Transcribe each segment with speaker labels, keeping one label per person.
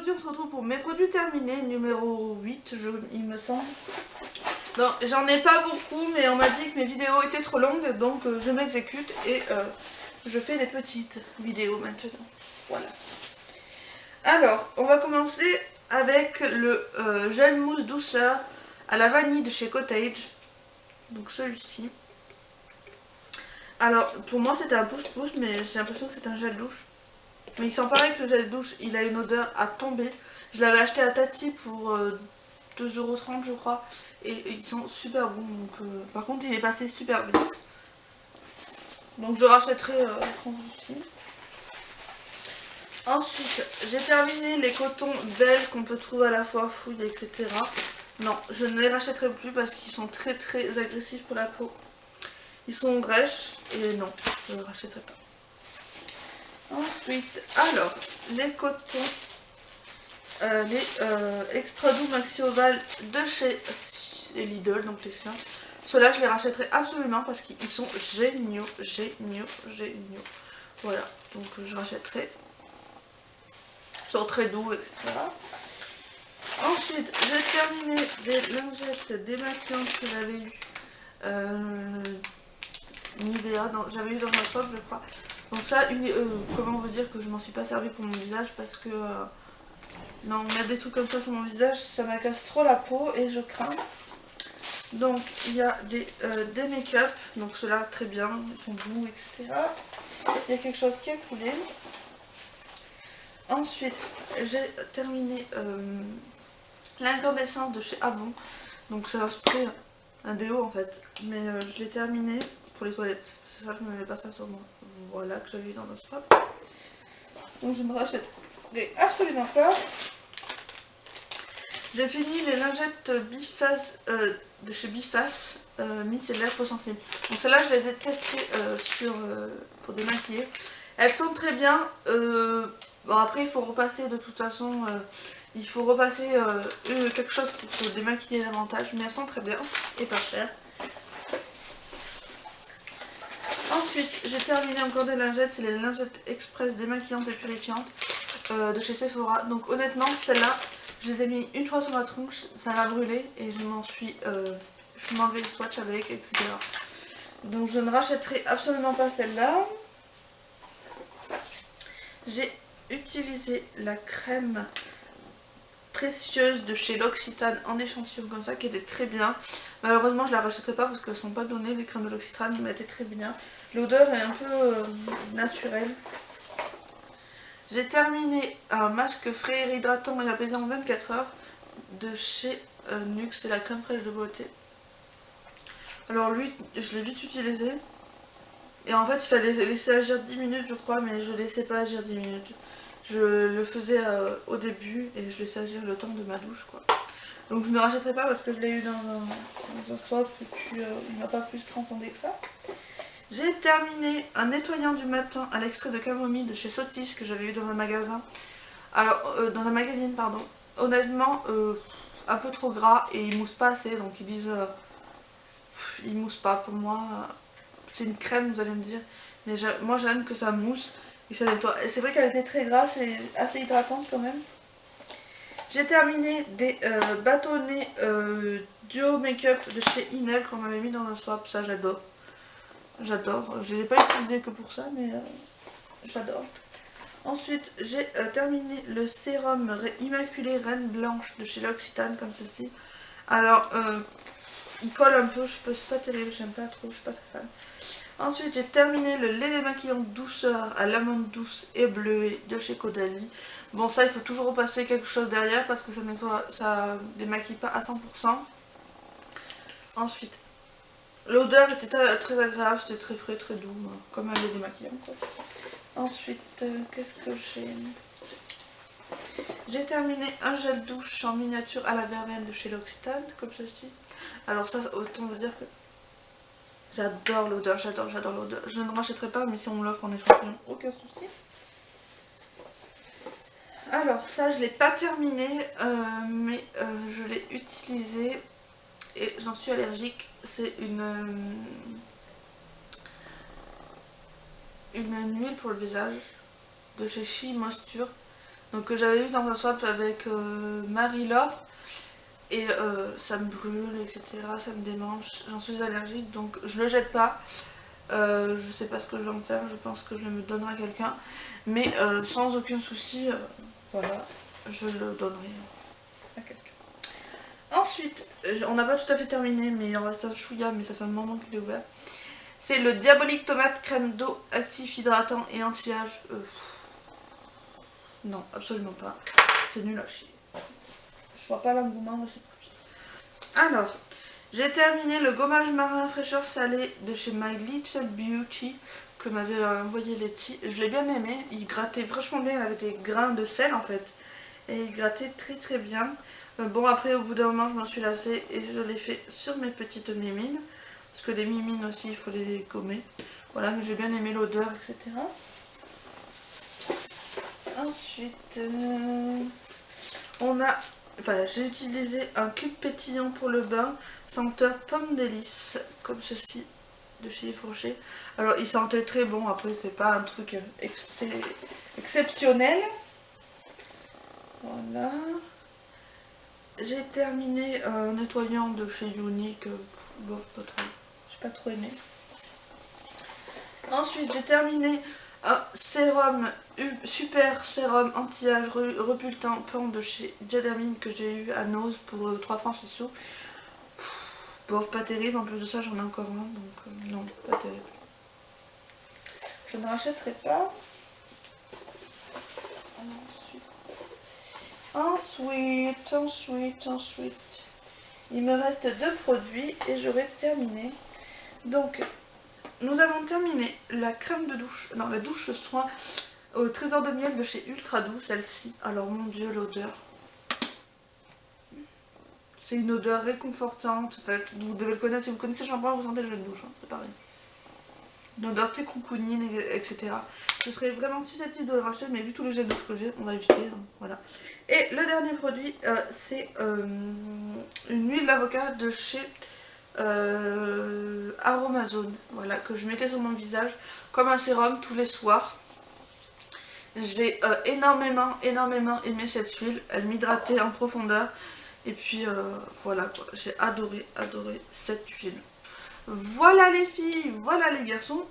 Speaker 1: aujourd'hui on se retrouve pour mes produits terminés, numéro 8 il me semble. Non, j'en ai pas beaucoup mais on m'a dit que mes vidéos étaient trop longues donc je m'exécute et je fais des petites vidéos maintenant. Voilà. Alors, on va commencer avec le gel mousse douceur à la vanille de chez Cottage. Donc celui-ci. Alors, pour moi c'était un pouce-pouce mais j'ai l'impression que c'est un gel douche. Mais il sent pareil que le gel douche, il a une odeur à tomber. Je l'avais acheté à Tati pour 2,30 € je crois. Et ils sont super bons. Donc, par contre il est passé super vite. Donc je le rachèterai sans souci. Ensuite, j'ai terminé les cotons Belle qu'on peut trouver à la foire fouille, etc. Non, je ne les rachèterai plus parce qu'ils sont très agressifs pour la peau. Ils sont grèches et non, je ne les rachèterai pas. Ensuite, alors, les cotons, les extra doux maxi ovales de chez Lidl, donc les chiens. Ceux-là, je les rachèterai absolument parce qu'ils sont géniaux. Voilà, donc je rachèterai. Ils sont très doux, etc. Ensuite, j'ai terminé des lingettes démaquillantes que j'avais eu. Nivea, j'avais eu dans ma shop, je crois. Donc ça, comment vous dire que je m'en suis pas servi pour mon visage parce que non, mettre des trucs comme ça sur mon visage, ça m'agace trop la peau et je crains. Donc il y a des make-up, donc ceux-là très bien, ils sont doux, etc. Il y a quelque chose qui a coulé. Ensuite, j'ai terminé l'incandescence de chez Avon. Donc c'est un spray, un déo en fait, mais je l'ai terminé pour les toilettes. C'est ça que je me mets pas ça sur moi. Voilà, que j'avais eu dans le swap. Donc je me rachète absolument pas. J'ai fini les lingettes Biface de chez Biface, micellaire peau sensible. Donc celles-là je les ai testées pour démaquiller. Elles sont très bien. Bon après il faut repasser de toute façon. Il faut repasser quelque chose pour se démaquiller davantage. Mais elles sont très bien et pas chères. Ensuite, j'ai terminé encore des lingettes, c'est les lingettes express démaquillantes et purifiantes de chez Sephora. Donc honnêtement, celles-là, je les ai mis une fois sur ma tronche, ça m'a brûlé et je m'en enlevé le swatch avec, etc. Donc je ne rachèterai absolument pas celle-là. J'ai utilisé la crème précieuse de chez L'Occitane en échantillon comme ça, qui était très bien. Malheureusement je la rachèterai pas parce qu'elles sont pas données les crèmes de L'Occitane, mais elles étaient très bien. L'odeur est un peu naturelle. J'ai terminé un masque frais hydratant et apaisant en 24 heures de chez Nuxe, c'est la crème fraîche de beauté. Alors lui je l'ai vite utilisé et en fait il fallait laisser agir 10 minutes je crois, mais je laissais pas agir 10 minutes. Je le faisais au début et je laissais agir le temps de ma douche quoi. Donc je ne rachèterai pas parce que je l'ai eu dans un swap et puis il m'a pas plus transcendé que ça. J'ai terminé un nettoyant du matin à l'extrait de camomille de chez Sotis que j'avais eu dans un magasin. Alors dans un magazine pardon. Honnêtement un peu trop gras et il mousse pas assez, donc ils disent il mousse pas pour moi. C'est une crème vous allez me dire, mais moi j'aime que ça mousse. C'est vrai qu'elle était très grasse et assez hydratante quand même. J'ai terminé des bâtonnets duo make-up de chez Inel qu'on m'avait mis dans un swap. Ça j'adore. J'adore. Je les ai pas utilisés que pour ça, mais j'adore. Ensuite j'ai terminé le sérum immaculé Reine Blanche de chez L'Occitane comme ceci. Alors il colle un peu, c'est pas terrible, j'aime pas trop, je suis pas très fan. Ensuite j'ai terminé le lait démaquillant douceur à l'amande douce et bleuée de chez Caudalie. Bon ça il faut toujours repasser quelque chose derrière parce que ça démaquille pas à 100%. Ensuite l'odeur était très agréable, c'était très frais, très doux, comme un lait démaquillant quoi. Ensuite qu'est-ce que j'ai terminé un gel douche en miniature à la verveine de chez L'Occitane comme ceci. Alors ça autant vous dire que j'adore l'odeur, j'adore l'odeur. Je ne rachèterai pas, mais si on me l'offre en échantillon, aucun souci. Alors ça je l'ai pas terminé, mais je l'ai utilisé et j'en suis allergique. C'est une huile pour le visage de chez She Moisture. Donc que j'avais eu dans un swap avec Marie-Laure. Et ça me brûle, etc. Ça me démange. J'en suis allergique, donc je le jette pas. Je sais pas ce que je vais en faire. Je pense que je le donnerai à quelqu'un. Mais sans aucun souci, voilà, je le donnerai à quelqu'un. Ensuite, on n'a pas tout à fait terminé, mais il en reste un chouïa, mais ça fait un moment qu'il est ouvert. C'est le Diabolique Tomate Crème d'eau actif, hydratant et anti-âge. Non, absolument pas. C'est nul à chier. Je vois pas l'engouement de ces produits. Alors, j'ai terminé le gommage marin fraîcheur salée de chez My Little Beauty que m'avait envoyé Letty. Je l'ai bien aimé. Il grattait vachement bien. Il avait des grains de sel en fait. Et il grattait très très bien. Bon, après, au bout d'un moment, je m'en suis lassée et je l'ai fait sur mes petites mimines. Parce que les mimines aussi, il faut les gommer. Voilà, mais j'ai bien aimé l'odeur, etc. Ensuite, on a... Enfin, j'ai utilisé un cube pétillant pour le bain, senteur pomme délice, comme ceci, de chez Yves Rocher. Alors, il sentait très bon, après, c'est pas un truc exceptionnel. Voilà. J'ai terminé un nettoyant de chez Unique, bof, pas trop, j'ai pas trop aimé. Ensuite, j'ai terminé un sérum, super sérum anti-âge repultant de chez Diadamine que j'ai eu à Nose pour 3 francs 6 sous. Bof, pas terrible, en plus de ça j'en ai encore un, donc non, pas terrible. Je ne rachèterai pas. Ensuite, il me reste 2 produits et j'aurai terminé. Donc, nous avons terminé la crème de douche, non, la douche soin au trésor de miel de chez Ultra Doux, celle-ci. Alors, mon dieu, l'odeur. C'est une odeur réconfortante. En fait, vous devez le connaître, si vous connaissez le shampoing, vous sentez le gel de douche, hein, c'est pareil. Une odeur très coucounine, etc. Je serais vraiment susceptible de le racheter, mais vu tous les gels de douche que j'ai, on va éviter. Hein, voilà. Et le dernier produit, c'est une huile d'avocat de chez Aromazone. Voilà, que je mettais sur mon visage comme un sérum tous les soirs. J'ai énormément aimé cette huile. Elle m'hydratait en profondeur. Et puis voilà, j'ai adoré cette huile. Voilà les filles, voilà les garçons.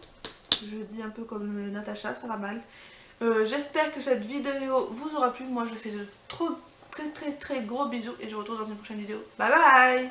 Speaker 1: Je dis un peu comme Natacha, ça va mal. J'espère que cette vidéo vous aura plu. Moi je fais de très gros bisous et je vous retrouve dans une prochaine vidéo. Bye bye.